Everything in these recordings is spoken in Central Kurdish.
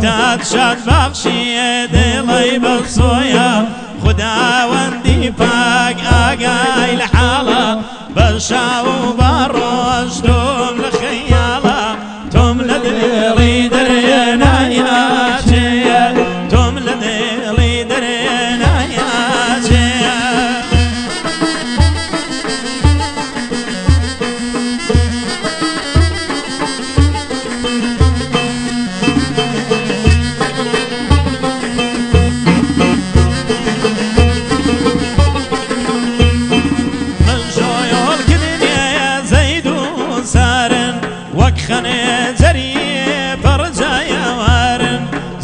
دەستەت شاد بەخشیە دڵی بەسۆیە خوداوەندی پاک ئاگای لە حاڵە بە شاو و بە ڕۆژ تۆم لە خەیاڵە تۆم لە دڵی دەرێ نایاچێ تۆم لە دڵی دەرێ نایاچێ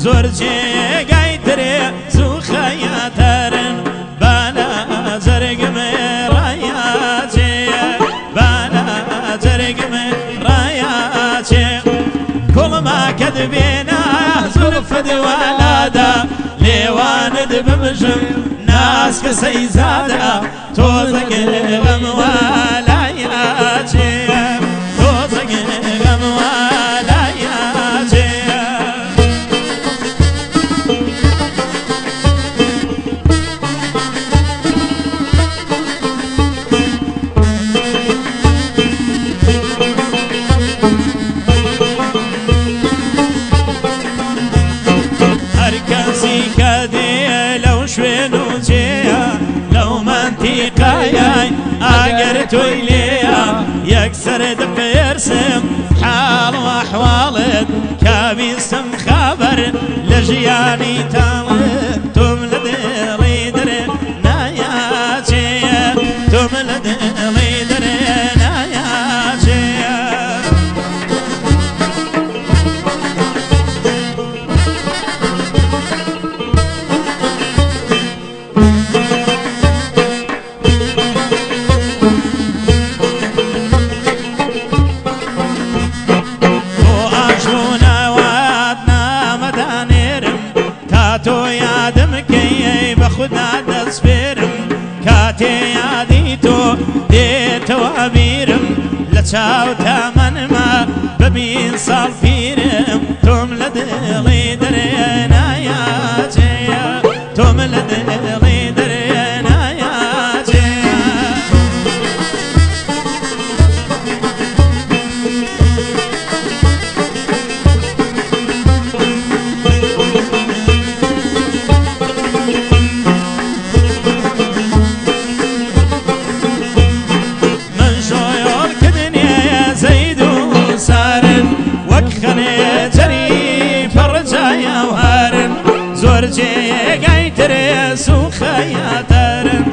زۆر جێگای ترێ زوو خەیاتەرن بالا جەرگمێ ڕایاچێ بالا جەرگمێ ڕایاچێ کوڵما کە دبێنە زولفت والادا لێوانت بمژم ناسکە سەیزادە تۆزەگە غەم والایاچێ تۆزەگە غەم والایاچێ ئەگەر تۆی لێیە یەکسەر دەپرسم حاڵ و ئەحواڵت کابیستم خەبەر لە ژیانی تاڵت تۆم لە دڵی دەرێ نایاچێ تۆم لە دڵی دەرێ نایاچێ کاتێ یادی تۆ دێتەوە بیرم لە چاو تامەنمە ببین ساڵ پیرم تۆم لە دڵی دەرێ نایاچێ تۆم لە دڵی دەرێ نایاچێ زۆر جێگای ترێ سوو خەیاتەرن